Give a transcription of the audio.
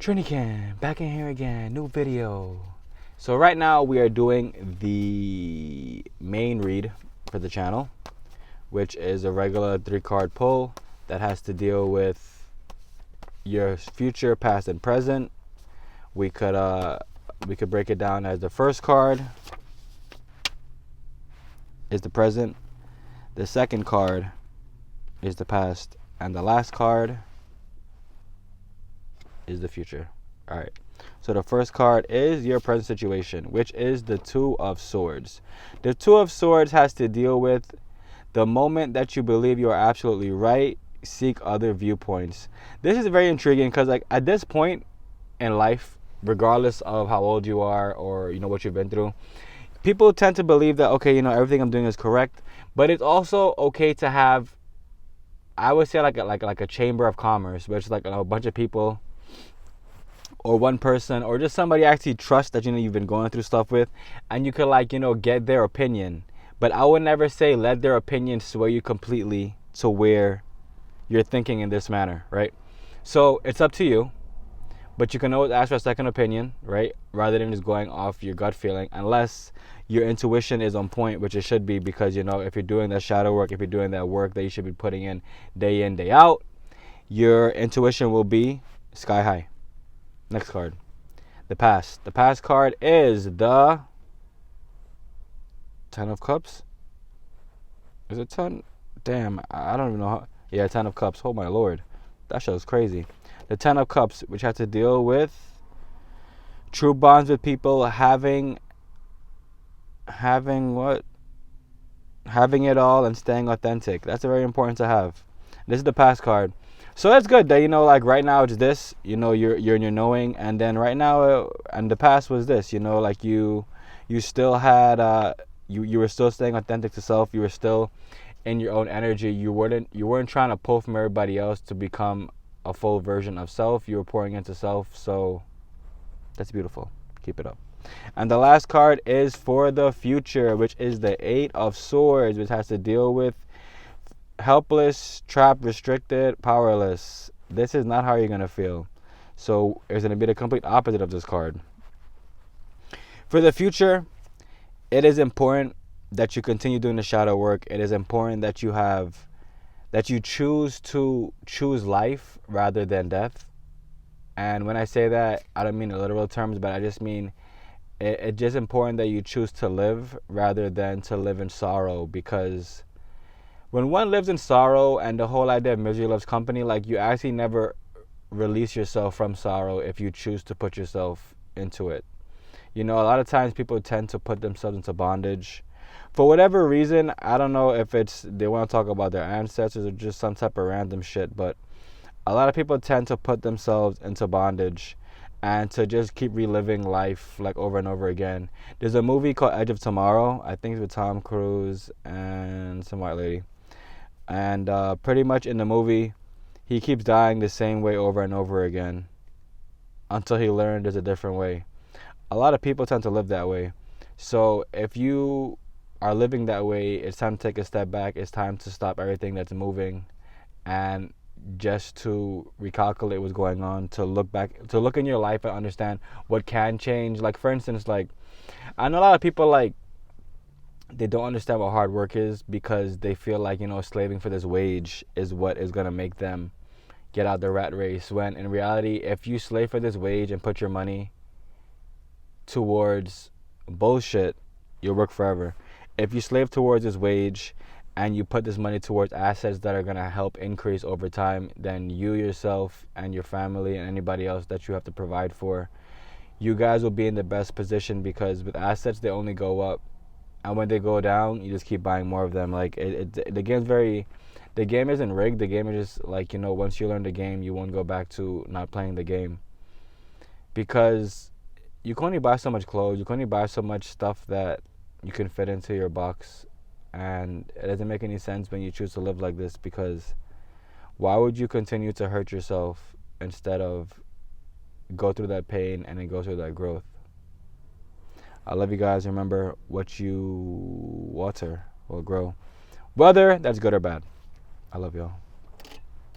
Triniken, back in here again, new video. So right now we are doing the main read for the channel, which is a regular 3-card pull that has to deal with your future, past, and present. We could break it down as the first card is the present, the second card is the past, and the last card is the future. All right, so the first card is your present situation, which is the Two of Swords. The Two of Swords has to deal with the moment that you believe you are absolutely right, seek other viewpoints. This is very intriguing because, like, at this point in life, regardless of how old you are or what you've been through, people tend to believe that, okay, everything I'm doing is correct. But it's also okay to have, I would say, like a chamber of commerce, which is like a bunch of people or one person or just somebody actually trust that you've been going through stuff with, and you could get their opinion. But I would never say let their opinion sway you completely to where you're thinking in this manner, right? So it's up to you, but you can always ask for a second opinion, right? Rather than just going off your gut feeling, unless your intuition is on point, which it should be, because if you're doing that shadow work, if you're doing that work that you should be putting in, day out, your intuition will be sky high. Next card, the past. The past card is the Ten of Cups. Is it 10? Damn, I don't even know how. Yeah, 10 of Cups. Oh my lord, that show's crazy. The 10 of Cups, which has to deal with true bonds with people, having what? Having it all and staying authentic. That's very important to have. This is the past card. So that's good that, right now it's this, you're in your knowing, and then right now, and the past was this, you still had, you were still staying authentic to self, you were still in your own energy, you weren't trying to pull from everybody else to become a full version of self, you were pouring into self, so that's beautiful, keep it up. And the last card is for the future, which is the Eight of Swords, which has to deal with helpless, trapped, restricted, powerless. This is not how you're going to feel. So it's going to be the complete opposite of this card. For the future, it is important that you continue doing the shadow work. It is important that you choose to choose life rather than death. And when I say that, I don't mean in literal terms, but I just mean it's just important that you choose to live rather than to live in sorrow, because when one lives in sorrow and the whole idea of misery loves company, you actually never release yourself from sorrow if you choose to put yourself into it. A lot of times people tend to put themselves into bondage. For whatever reason, I don't know if it's they want to talk about their ancestors or just some type of random shit, but a lot of people tend to put themselves into bondage and to just keep reliving life over and over again. There's a movie called Edge of Tomorrow. I think it's with Tom Cruise and some white lady. And pretty much in the movie, he keeps dying the same way over and over again until he learned there's a different way. A lot of people tend to live that way. So if you are living that way, it's time to take a step back. It's time to stop everything that's moving and just to recalculate what's going on, to look back, to look in your life and understand what can change. For instance, I know a lot of people they don't understand what hard work is because they feel slaving for this wage is what is going to make them get out the rat race, when in reality, if you slave for this wage and put your money towards bullshit, you'll work forever. If you slave towards this wage and you put this money towards assets that are going to help increase over time, then you yourself and your family and anybody else that you have to provide for, you guys will be in the best position, because with assets, they only go up. And when they go down, you just keep buying more of them. The game isn't rigged. The game is just once you learn the game, you won't go back to not playing the game. Because you can only buy so much clothes. You can only buy so much stuff that you can fit into your box. And it doesn't make any sense when you choose to live like this, because why would you continue to hurt yourself instead of go through that pain and then go through that growth? I love you guys. Remember, what you water will grow, whether that's good or bad. I love y'all.